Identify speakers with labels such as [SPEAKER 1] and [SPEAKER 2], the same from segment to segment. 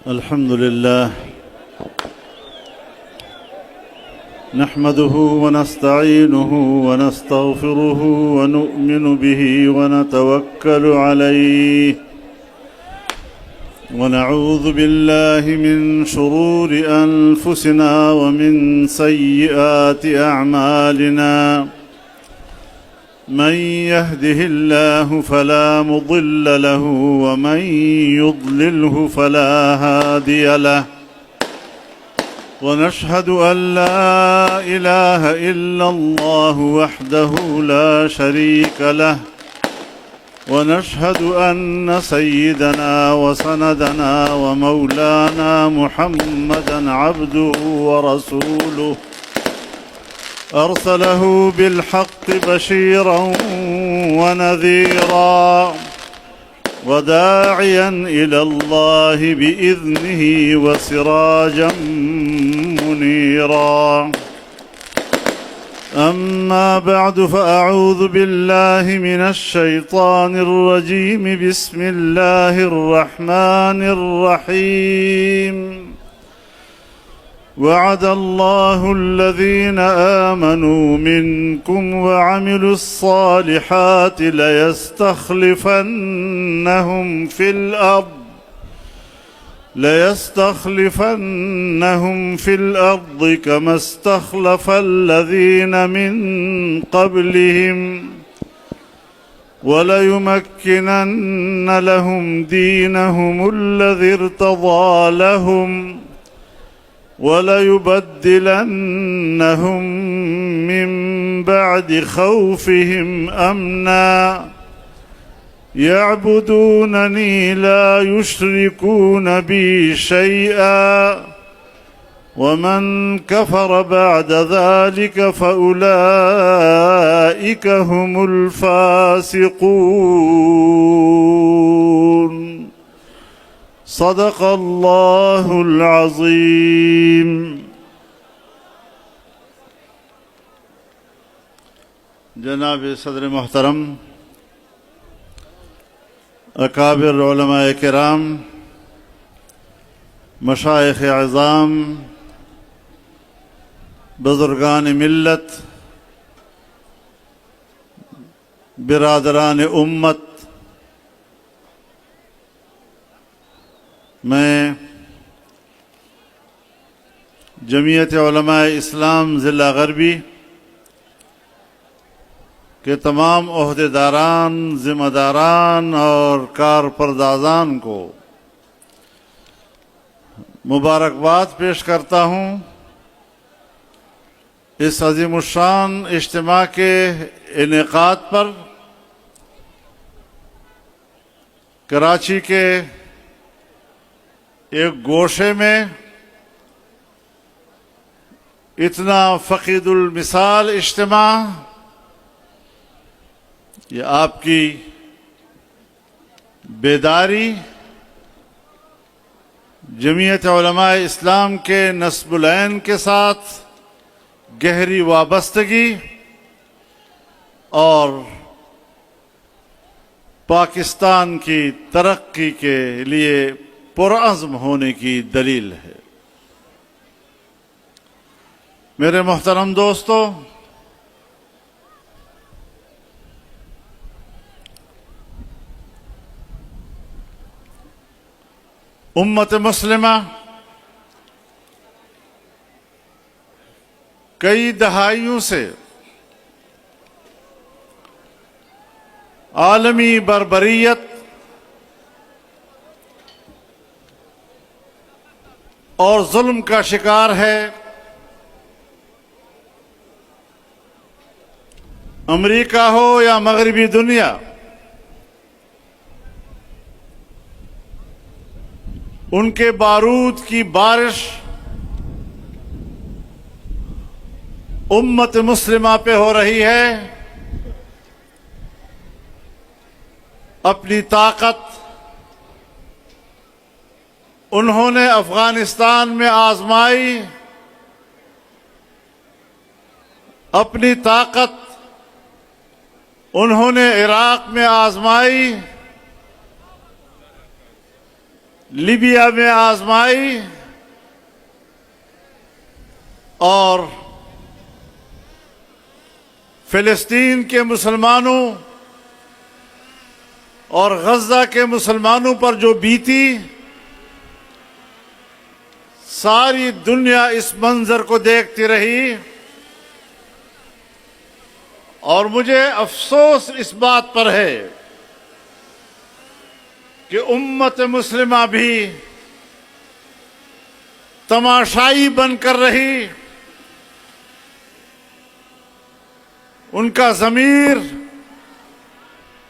[SPEAKER 1] الحمد لله نحمده ونستعينه ونستغفره ونؤمن به ونتوكل عليه ونعوذ بالله من شرور أنفسنا ومن سيئات أعمالنا من يهده الله فلا مضل له ومن يضلله فلا هادي له ونشهد أن لا إله إلا الله وحده لا شريك له ونشهد أن سيدنا وسندنا ومولانا محمدا عبده ورسوله أرسله بالحق بشيرا ونذيرا وداعيا إلى الله بإذنه وسراجا منيرا أما بعد فأعوذ بالله من الشيطان الرجيم بسم الله الرحمن الرحيم وعد الله الذين آمنوا منكم وعملوا الصالحات ليستخلفنهم في الأرض كما استخلف الذين من قبلهم وليمكنن لهم دينهم الذي ارتضى لهم وليبدلنهم من بعد خوفهم أمنا يعبدونني لا يشركون بي شيئا ومن كفر بعد ذلك فأولئك هم الفاسقون صدق اللہ العظیم۔ جناب صدر محترم، اکابر علماء کرام، مشائخ اعظام، بزرگان ملت، برادران امت، میں جمعیت علماء اسلام ضلع غربی کے تمام عہدیداران، ذمہ داران اور کارپردازان کو مبارکباد پیش کرتا ہوں اس عظیم الشان اجتماع کے انعقاد پر۔ کراچی کے ایک گوشے میں اتنا فقید المثال اجتماع، یہ آپ کی بیداری، جمعیت علماء اسلام کے نصب العین کے ساتھ گہری وابستگی اور پاکستان کی ترقی کے لیے پرعزم ہونے کی دلیل ہے۔ میرے محترم دوستو، امت مسلمہ کئی دہائیوں سے عالمی بربریت اور ظلم کا شکار ہے۔ امریکہ ہو یا مغربی دنیا، ان کے بارود کی بارش امت مسلمہ پہ ہو رہی ہے۔ اپنی طاقت انہوں نے افغانستان میں آزمائی، اپنی طاقت انہوں نے عراق میں آزمائی، لیبیا میں آزمائی اور فلسطین کے مسلمانوں اور غزہ کے مسلمانوں پر جو بیتی، ساری دنیا اس منظر کو دیکھتی رہی، اور مجھے افسوس اس بات پر ہے کہ امت مسلمہ بھی تماشائی بن کر رہی، ان کا ضمیر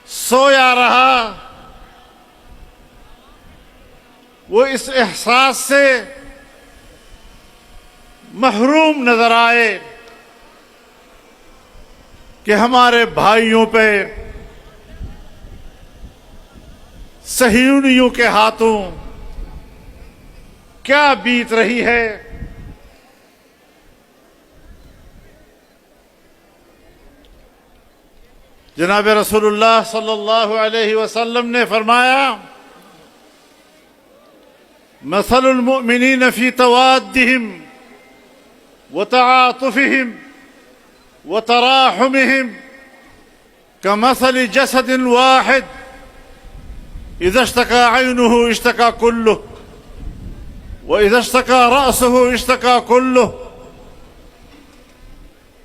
[SPEAKER 1] سویا رہا، وہ اس احساس سے محروم نظر آئے کہ ہمارے بھائیوں پہ صہیونیوں کے ہاتھوں کیا بیت رہی ہے۔ جناب رسول اللہ صلی اللہ علیہ وسلم نے فرمایا، مثل المؤمنین فی توادہم وتعاطفہم وتراحمہم کمثل جسد واحد اذا اشتكى عينه اشتكى كله واذا اشتكى رأسه اشتكى كله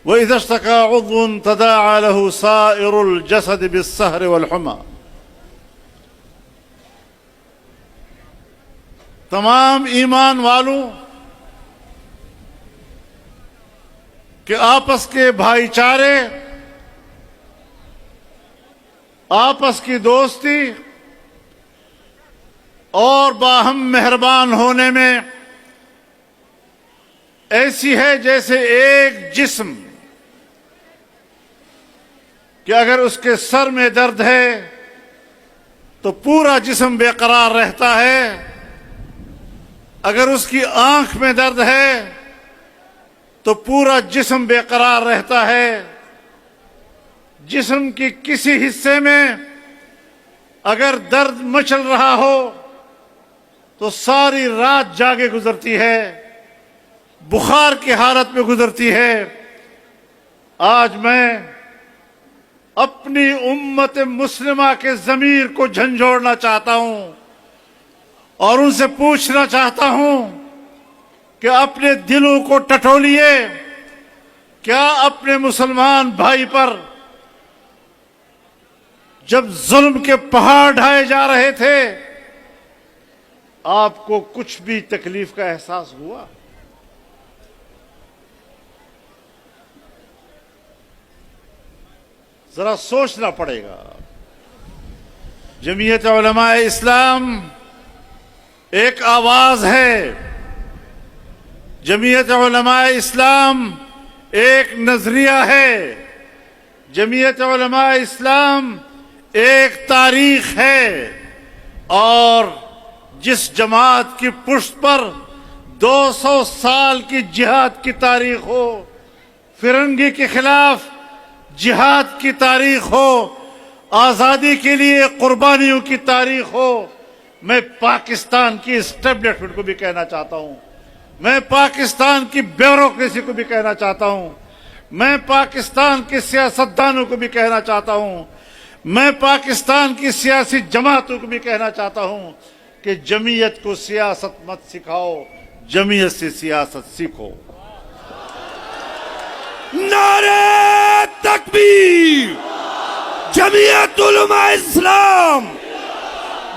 [SPEAKER 1] وإذا اشتكى عضو تداعى له سائر الجسد بالسهر والحمى۔ تمام ایمان والوں کہ آپس کے بھائی چارے، آپس کی دوستی اور باہم مہربان ہونے میں ایسی ہے جیسے ایک جسم کہ اگر اس کے سر میں درد ہے تو پورا جسم بے قرار رہتا ہے، اگر اس کی آنکھ میں درد ہے تو پورا جسم بے قرار رہتا ہے۔ جسم کی کسی حصے میں اگر درد مچل رہا ہو تو ساری رات جاگے گزرتی ہے، بخار کی حالت میں گزرتی ہے۔ آج میں اپنی امت مسلمہ کے ضمیر کو جھنجھوڑنا چاہتا ہوں اور ان سے پوچھنا چاہتا ہوں کہ اپنے دلوں کو ٹٹولیے، کیا اپنے مسلمان بھائی پر جب ظلم کے پہاڑ ڈھائے جا رہے تھے آپ کو کچھ بھی تکلیف کا احساس ہوا؟ ذرا سوچنا پڑے گا۔ جمعیت علماء اسلام ایک آواز ہے، جمعیت علماء اسلام ایک نظریہ ہے، جمعیت علماء اسلام ایک تاریخ ہے، اور جس جماعت کی پشت پر 200 سال کی جہاد کی تاریخ ہو، فرنگی کے خلاف جہاد کی تاریخ ہو، آزادی کے لیے قربانیوں کی تاریخ ہو، میں پاکستان کی اسٹیبلشمنٹ کو بھی کہنا چاہتا ہوں، میں پاکستان کی بیوروکریسی کو بھی کہنا چاہتا ہوں، میں پاکستان کے سیاستدانوں کو بھی کہنا چاہتا ہوں، میں پاکستان کی سیاسی جماعتوں کو بھی کہنا چاہتا ہوں کہ جمعیت کو سیاست مت سکھاؤ، جمعیت سے سیاست سیکھو۔
[SPEAKER 2] نعرہ تکبیر! جمعیت علماء اسلام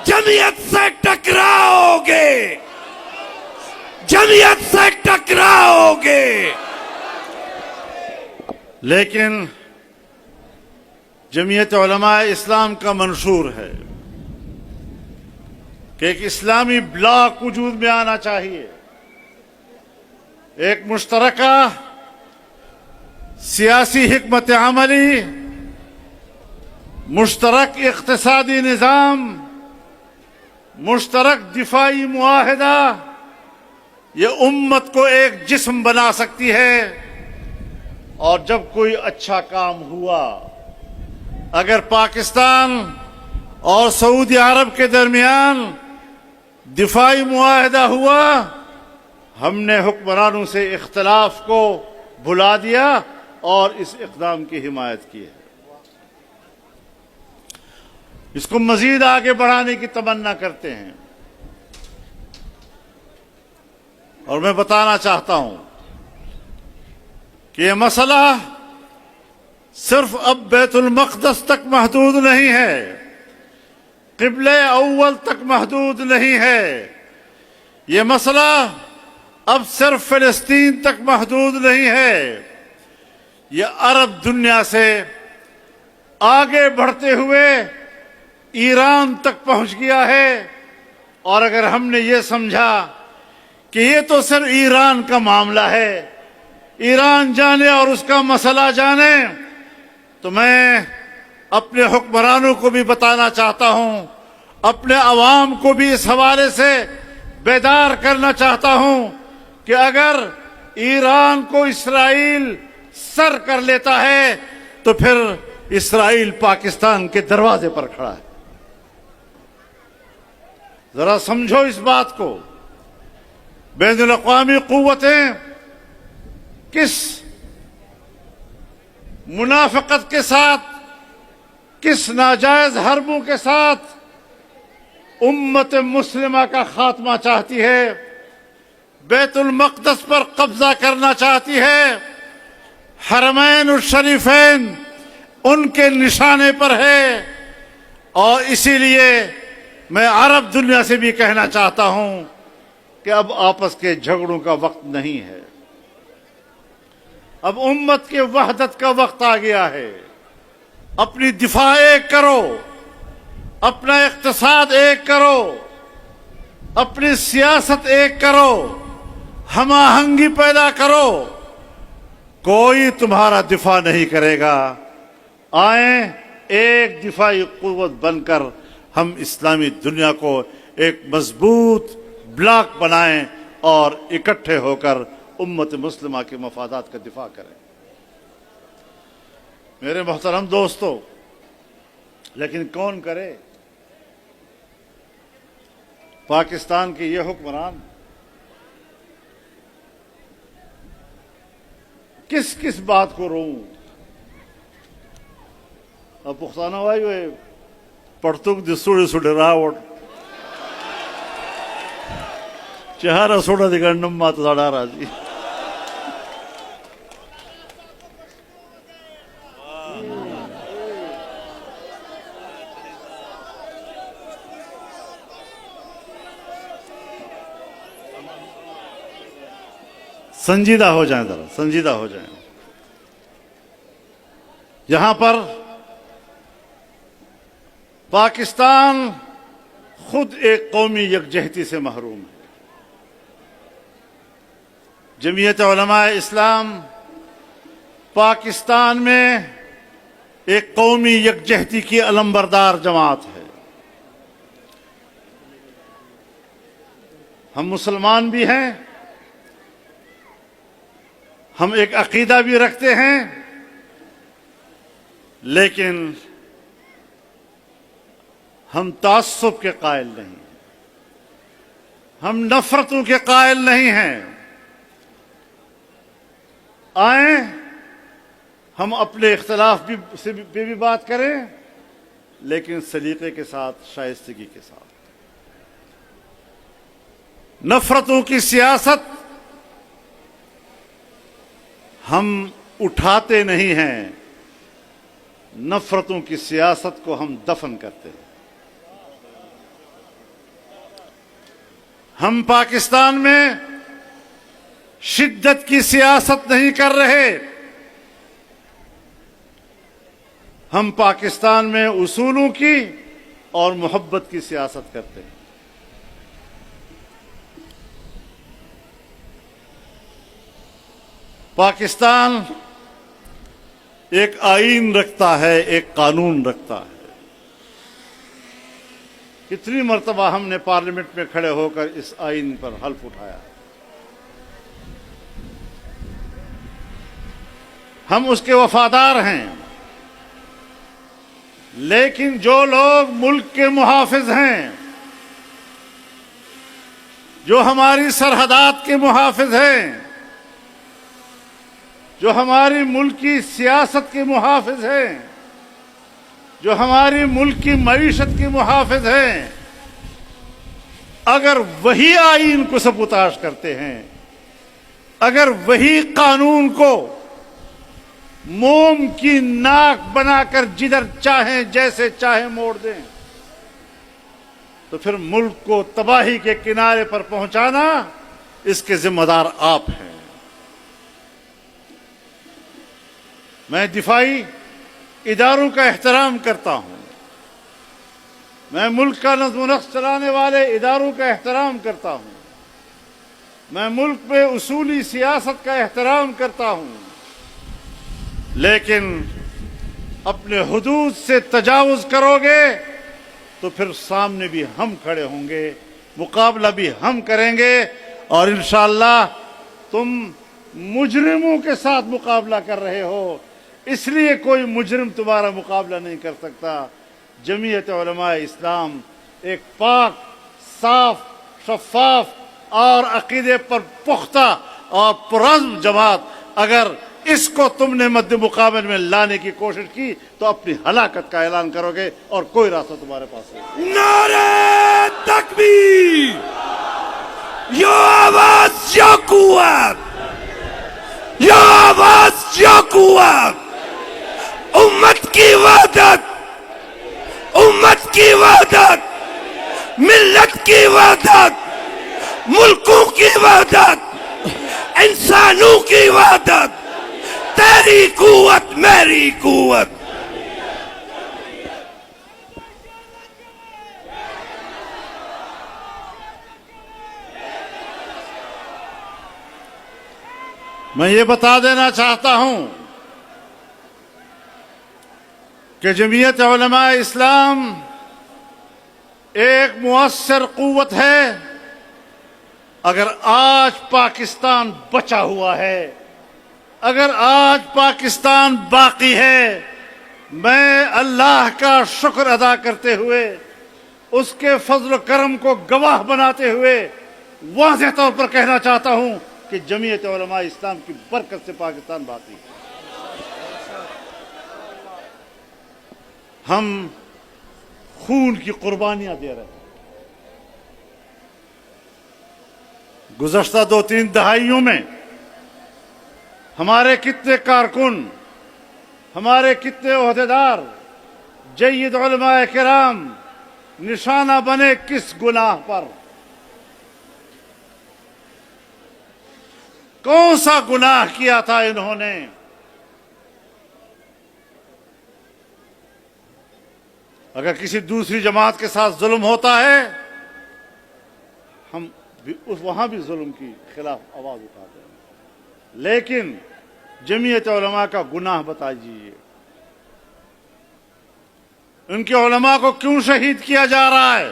[SPEAKER 2] جمعیت سے ٹکراؤ گے، جمعیت سے ٹکراؤ گے۔
[SPEAKER 1] لیکن جمعیت علماء اسلام کا منشور ہے کہ ایک اسلامی بلاک وجود میں آنا چاہیے، ایک مشترکہ سیاسی حکمت عملی، مشترک اقتصادی نظام، مشترک دفاعی معاہدہ، یہ امت کو ایک جسم بنا سکتی ہے۔ اور جب کوئی اچھا کام ہوا، اگر پاکستان اور سعودی عرب کے درمیان دفاعی معاہدہ ہوا، ہم نے حکمرانوں سے اختلاف کو بھلا دیا اور اس اقدام کی حمایت کی ہے۔ اس کو مزید آگے بڑھانے کی تمنا کرتے ہیں، اور میں بتانا چاہتا ہوں کہ یہ مسئلہ صرف اب بیت المقدس تک محدود نہیں ہے، قبلہ اول تک محدود نہیں ہے، یہ مسئلہ اب صرف فلسطین تک محدود نہیں ہے، یہ عرب دنیا سے آگے بڑھتے ہوئے ایران تک پہنچ گیا ہے۔ اور اگر ہم نے یہ سمجھا کہ یہ تو صرف ایران کا معاملہ ہے، ایران جانے اور اس کا مسئلہ جانے، تو میں اپنے حکمرانوں کو بھی بتانا چاہتا ہوں، اپنے عوام کو بھی اس حوالے سے بیدار کرنا چاہتا ہوں کہ اگر ایران کو اسرائیل سر کر لیتا ہے تو پھر اسرائیل پاکستان کے دروازے پر کھڑا ہے۔ ذرا سمجھو اس بات کو، بین الاقوامی قوتیں کس منافقت کے ساتھ، کس ناجائز حربوں کے ساتھ امت مسلمہ کا خاتمہ چاہتی ہے، بیت المقدس پر قبضہ کرنا چاہتی ہے، حرمین الشریفین ان کے نشانے پر ہے۔ اور اسی لیے میں عرب دنیا سے بھی کہنا چاہتا ہوں کہ اب آپس کے جھگڑوں کا وقت نہیں ہے، اب امت کے وحدت کا وقت آ گیا ہے۔ اپنی دفاع ایک کرو، اپنا اقتصاد ایک کرو، اپنی سیاست ایک کرو، ہم آہنگی پیدا کرو، کوئی تمہارا دفاع نہیں کرے گا۔ آئیں ایک دفاعی قوت بن کر ہم اسلامی دنیا کو ایک مضبوط بلاک بنائیں اور اکٹھے ہو کر امت مسلمہ کے مفادات کا دفاع کریں۔ میرے محترم دوستو، لیکن کون کرے؟ پاکستان کے یہ حکمران کس کس بات کو روؤں؟ اب پختانہ وائی ہوئے پڑتوک دی سوڑی سوڑی راوٹ چہارہ سوڑا دی گنڈم مات زڑا راجی۔ سنجیدہ ہو جائیں، ذرا سنجیدہ ہو جائیں۔ یہاں پر پاکستان خود ایک قومی یکجہتی سے محروم ہے۔ جمعیت علماء اسلام پاکستان میں ایک قومی یکجہتی کی علمبردار جماعت ہے۔ ہم مسلمان بھی ہیں، ہم ایک عقیدہ بھی رکھتے ہیں، لیکن ہم تعصب کے قائل نہیں، ہم نفرتوں کے قائل نہیں ہیں۔ آئیں ہم اپنے اختلاف پہ بھی بات کریں، لیکن سلیقے کے ساتھ، شائستگی کے ساتھ۔ نفرتوں کی سیاست ہم اٹھاتے نہیں ہیں، نفرتوں کی سیاست کو ہم دفن کرتے ہیں۔ ہم پاکستان میں شدت کی سیاست نہیں کر رہے، ہم پاکستان میں اصولوں کی اور محبت کی سیاست کرتے ہیں۔ پاکستان ایک آئین رکھتا ہے، ایک قانون رکھتا ہے۔ کتنی مرتبہ ہم نے پارلیمنٹ میں کھڑے ہو کر اس آئین پر حلف اٹھایا۔ ہم اس کے وفادار ہیں، لیکن جو لوگ ملک کے محافظ ہیں، جو ہماری سرحدات کے محافظ ہیں، جو ہماری ملک کی سیاست کے محافظ ہیں، جو ہماری ملک کی معیشت کے محافظ ہیں، اگر وہی آئین کو سبوتاژ کرتے ہیں، اگر وہی قانون کو موم کی ناک بنا کر جدھر چاہیں جیسے چاہیں موڑ دیں، تو پھر ملک کو تباہی کے کنارے پر پہنچانا اس کے ذمہ دار آپ ہیں۔ میں دفاعی اداروں کا احترام کرتا ہوں، میں ملک کا نظم و نسق چلانے والے اداروں کا احترام کرتا ہوں، میں ملک میں اصولی سیاست کا احترام کرتا ہوں، لیکن اپنے حدود سے تجاوز کرو گے تو پھر سامنے بھی ہم کھڑے ہوں گے، مقابلہ بھی ہم کریں گے، اور انشاءاللہ تم مجرموں کے ساتھ مقابلہ کر رہے ہو، اس لیے کوئی مجرم تمہارا مقابلہ نہیں کر سکتا۔ جمعیت علماء اسلام ایک پاک، صاف، شفاف اور عقیدے پر پختہ اور پرعزم جماعت، اگر اس کو تم نے مد مقابل میں لانے کی کوشش کی تو اپنی ہلاکت کا اعلان کرو گے اور کوئی راستہ تمہارے پاس نہیں۔
[SPEAKER 2] نعرہ تکبیر! یا آواز یا قوت! یا آواز یا قوت! امت کی وحدت، امت کی وحدت، ملت کی وحدت، ملکوں کی وحدت، انسانوں کی وحدت، تیری قوت میری قوت۔
[SPEAKER 1] میں یہ بتا دینا چاہتا ہوں کہ جمعیت علماء اسلام ایک مؤثر قوت ہے۔ اگر آج پاکستان بچا ہوا ہے، اگر آج پاکستان باقی ہے، میں اللہ کا شکر ادا کرتے ہوئے، اس کے فضل و کرم کو گواہ بناتے ہوئے واضح طور پر کہنا چاہتا ہوں کہ جمعیت علماء اسلام کی برکت سے پاکستان باقی ہے۔ ہم خون کی قربانیاں دے رہے ہیں۔ گزشتہ 2-3 دہائیوں میں ہمارے کتنے کارکن، ہمارے کتنے عہدیدار، جید علماء کرام نشانہ بنے کس گناہ پر؟ کون سا گناہ کیا تھا انہوں نے؟ اگر کسی دوسری جماعت کے ساتھ ظلم ہوتا ہے، ہم وہاں بھی ظلم کی خلاف آواز اٹھاتے ہیں، لیکن جمعیت علماء کا گناہ بتائیے، ان کے علماء کو کیوں شہید کیا جا رہا ہے؟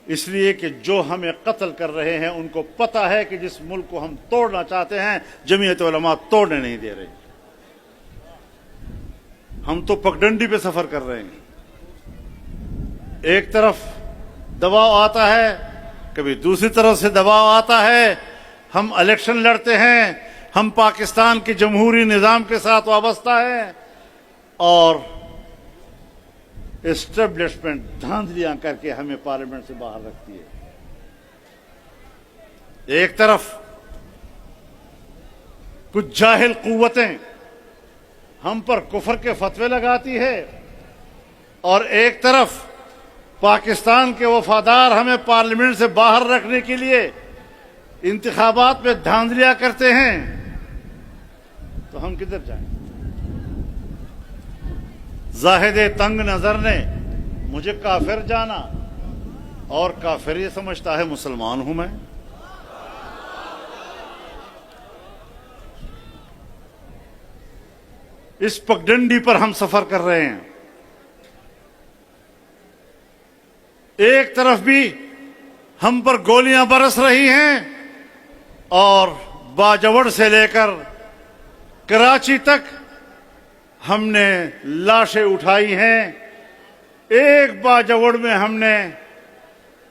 [SPEAKER 1] اس لیے کہ جو ہمیں قتل کر رہے ہیں ان کو پتہ ہے کہ جس ملک کو ہم توڑنا چاہتے ہیں جمعیت علماء توڑنے نہیں دے رہے۔ ہم تو پگڈنڈی پہ سفر کر رہے ہیں، ایک طرف دباؤ آتا ہے، کبھی دوسری طرف سے دباؤ آتا ہے، ہم الیکشن لڑتے ہیں، ہم پاکستان کے جمہوری نظام کے ساتھ وابستہ ہیں، اور اسٹیبلشمنٹ دھاندلیاں کر کے ہمیں پارلیمنٹ سے باہر رکھتی ہے۔ ایک طرف کچھ جاہل قوتیں ہم پر کفر کے فتوے لگاتی ہے، اور ایک طرف پاکستان کے وفادار ہمیں پارلیمنٹ سے باہر رکھنے کے لیے انتخابات میں دھاندلیاں کرتے ہیں، تو ہم کدھر جائیں؟ زاہد تنگ نظر نے مجھے کافر جانا، اور کافر یہ سمجھتا ہے مسلمان ہوں میں۔ اس پگڈنڈی پر ہم سفر کر رہے ہیں۔ ایک طرف بھی ہم پر گولیاں برس رہی ہیں، اور باجوڑ سے لے کر کراچی تک ہم نے لاشیں اٹھائی ہیں۔ ایک باجوڑ میں ہم نے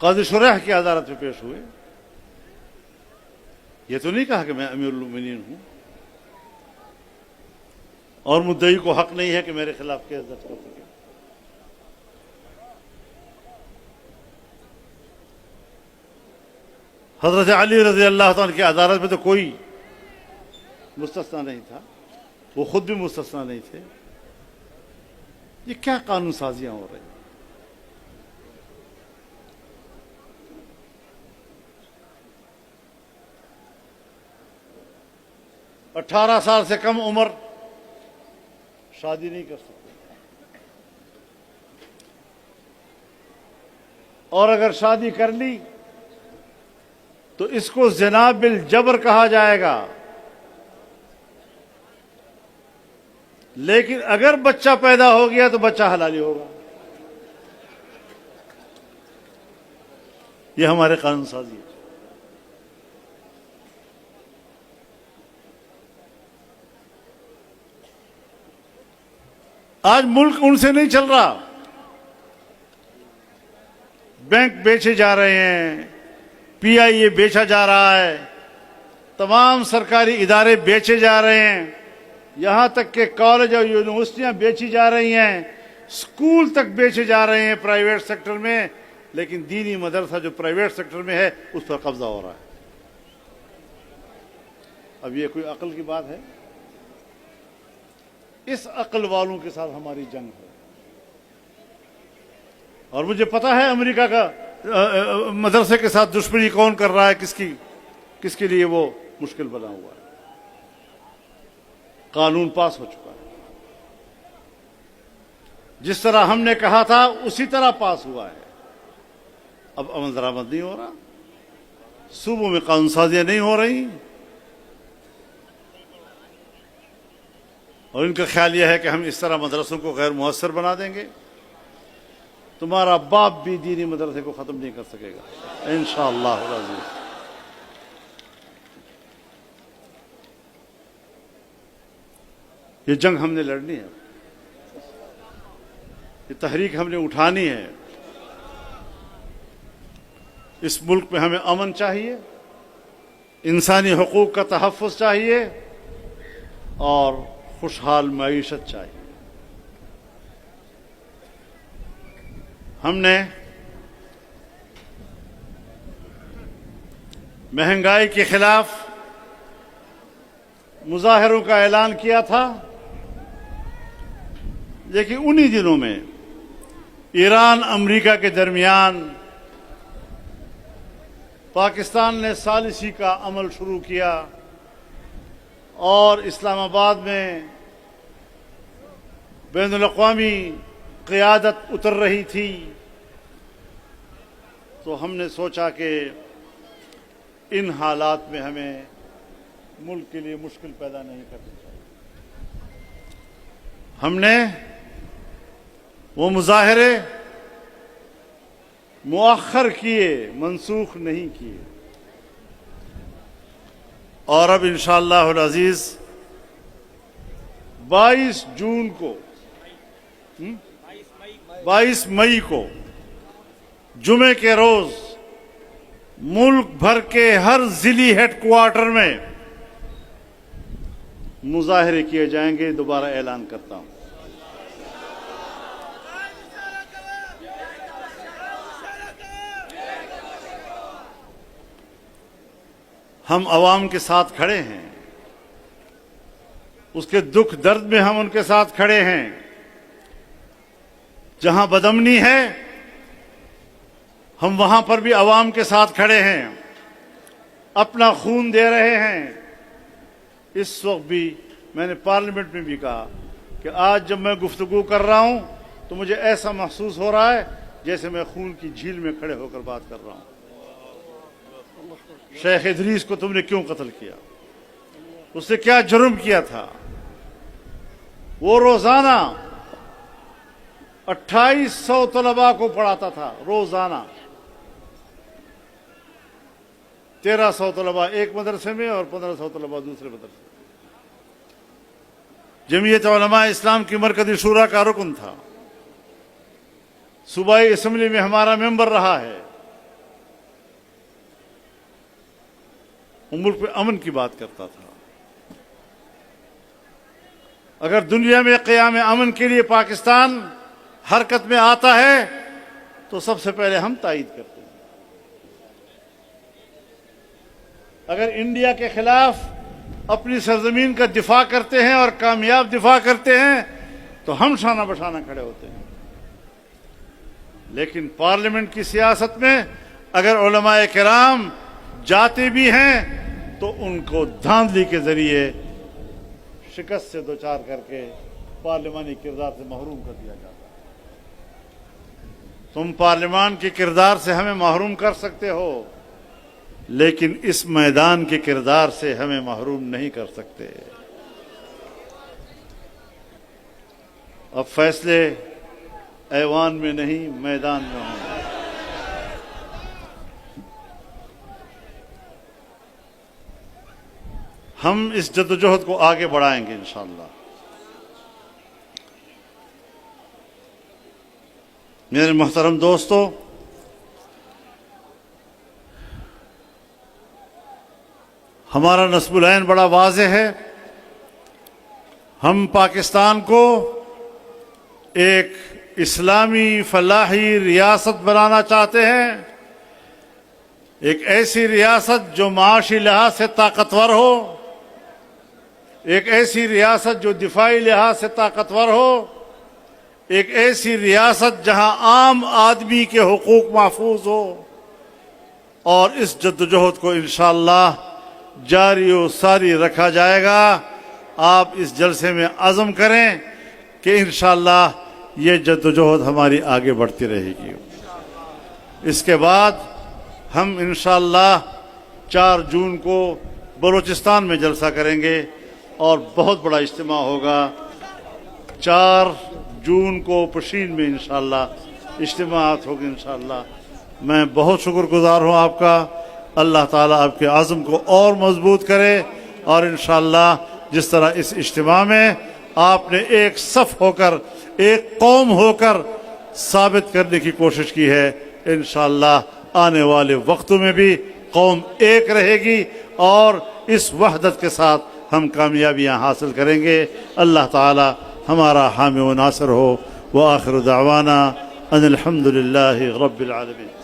[SPEAKER 1] قاضی شریح کی عدالت میں پیش ہوئے. یہ تو نہیں کہا کہ میں امیر المومنین ہوں اور مدعی کو حق نہیں ہے کہ میرے خلاف کیس درج کر سکے. حضرت علی رضی اللہ تعالیٰ کی عدالت میں تو کوئی مستثنا نہیں تھا، وہ خود بھی مستثنا نہیں تھے. یہ کیا قانون سازیاں ہو رہی ہیں؟ 18 سال سے کم عمر شادی نہیں کر سکتے، اور اگر شادی کر لی تو اس کو زنا بالجبر کہا جائے گا. لیکن اگر بچہ پیدا ہو گیا تو بچہ حلالی ہوگا. یہ ہمارے قانون سازی ہے. آج ملک ان سے نہیں چل رہا. بینک بیچے جا رہے ہیں، پی آئی اے بیچا جا رہا ہے، تمام سرکاری ادارے بیچے جا رہے ہیں، یہاں تک کہ کالج اور یونیورسٹیاں بیچی جا رہی ہیں، اسکول تک بیچے جا رہے ہیں پرائیویٹ سیکٹر میں. لیکن دینی مدرسہ جو پرائیویٹ سیکٹر میں ہے اس پر قبضہ ہو رہا ہے. اب یہ کوئی عقل کی بات ہے؟ اس عقل والوں کے ساتھ ہماری جنگ ہے. اور مجھے پتا ہے امریکہ کا مدرسے کے ساتھ دشمنی کون کر رہا ہے، کس کے لیے وہ مشکل بنا ہوا ہے. قانون پاس ہو چکا ہے، جس طرح ہم نے کہا تھا اسی طرح پاس ہوا ہے. اب عمل درآمد نہیں ہو رہا، صوبوں میں قانون سازیاں نہیں ہو رہی، اور ان کا خیال یہ ہے کہ ہم اس طرح مدرسوں کو غیر مؤثر بنا دیں گے. تمہارا باپ بھی دینی مدرسے کو ختم نہیں کر سکے گا انشاءاللہ العزیز. یہ جنگ ہم نے لڑنی ہے، یہ تحریک ہم نے اٹھانی ہے. اس ملک میں ہمیں امن چاہیے، انسانی حقوق کا تحفظ چاہیے، اور خوشحال معیشت چاہیے. ہم نے مہنگائی کے خلاف مظاہروں کا اعلان کیا تھا، لیکن انہی دنوں میں ایران امریکہ کے درمیان پاکستان نے ثالثی کا عمل شروع کیا، اور اسلام آباد میں بین الاقوامی قیادت اتر رہی تھی. تو ہم نے سوچا کہ ان حالات میں ہمیں ملک کے لیے مشکل پیدا نہیں کرنی چاہیے. ہم نے وہ مظاہرے مؤخر کیے، منسوخ نہیں کیے. اور اب انشاءاللہ العزیز 22 مئی کو جمعے کے روز ملک بھر کے ہر ضلعی ہیڈ کوارٹر میں مظاہرے کیے جائیں گے. دوبارہ اعلان کرتا ہوں. ہم عوام کے ساتھ کھڑے ہیں، اس کے دکھ درد میں ہم ان کے ساتھ کھڑے ہیں. جہاں بدامنی ہے ہم وہاں پر بھی عوام کے ساتھ کھڑے ہیں، اپنا خون دے رہے ہیں. اس وقت بھی میں نے پارلیمنٹ میں بھی کہا کہ آج جب میں گفتگو کر رہا ہوں تو مجھے ایسا محسوس ہو رہا ہے جیسے میں خون کی جھیل میں کھڑے ہو کر بات کر رہا ہوں. شیخ ادریس کو تم نے کیوں قتل کیا؟ اس نے کیا جرم کیا تھا؟ وہ روزانہ 2800 طلباء کو پڑھاتا تھا، روزانہ 1300 طلباء ایک مدرسے میں اور 1500 طلباء دوسرے مدرسے میں. جمعیت علماء اسلام کی مرکزی شورا کا رکن تھا، صوبائی اسمبلی میں ہمارا ممبر رہا ہے. وہ ملک میں امن کی بات کرتا تھا. اگر دنیا میں قیام امن کے لیے پاکستان حرکت میں آتا ہے تو سب سے پہلے ہم تائید کرتے ہیں. اگر انڈیا کے خلاف اپنی سرزمین کا دفاع کرتے ہیں اور کامیاب دفاع کرتے ہیں تو ہم شانہ بشانہ کھڑے ہوتے ہیں. لیکن پارلیمنٹ کی سیاست میں اگر علماء کرام جاتے بھی ہیں تو ان کو دھاندلی کے ذریعے شکست سے دوچار کر کے پارلیمانی کردار سے محروم کر دیا جاتا ہے. تم پارلیمان کے کردار سے ہمیں محروم کر سکتے ہو لیکن اس میدان کے کردار سے ہمیں محروم نہیں کر سکتے. اب فیصلے ایوان میں نہیں میدان میں ہوں گے. ہم اس جدوجہد کو آگے بڑھائیں گے انشاءاللہ. میرے محترم دوستو، ہمارا نصب العین بڑا واضح ہے. ہم پاکستان کو ایک اسلامی فلاحی ریاست بنانا چاہتے ہیں. ایک ایسی ریاست جو معاشی لحاظ سے طاقتور ہو، ایک ایسی ریاست جو دفاعی لحاظ سے طاقتور ہو، ایک ایسی ریاست جہاں عام آدمی کے حقوق محفوظ ہو. اور اس جدوجہد کو انشاءاللہ جاری و ساری رکھا جائے گا. آپ اس جلسے میں عزم کریں کہ انشاءاللہ یہ جدوجہد ہماری آگے بڑھتی رہے گی. اس کے بعد ہم انشاءاللہ 4 جون کو بلوچستان میں جلسہ کریں گے اور بہت بڑا اجتماع ہوگا. 4 جون کو پشین میں انشاءاللہ اجتماعات ہوگی انشاءاللہ. میں بہت شکر گزار ہوں آپ کا. اللہ تعالیٰ آپ کے عزم کو اور مضبوط کرے اور انشاءاللہ جس طرح اس اجتماع میں آپ نے ایک صف ہو کر، ایک قوم ہو کر ثابت کرنے کی کوشش کی ہے، انشاءاللہ آنے والے وقتوں میں بھی قوم ایک رہے گی اور اس وحدت کے ساتھ ہم کامیابیاں حاصل کریں گے. اللہ تعالی ہمارا حامی و ناصر ہو. وآخر دعوانا ان الحمد للہ رب العالمین.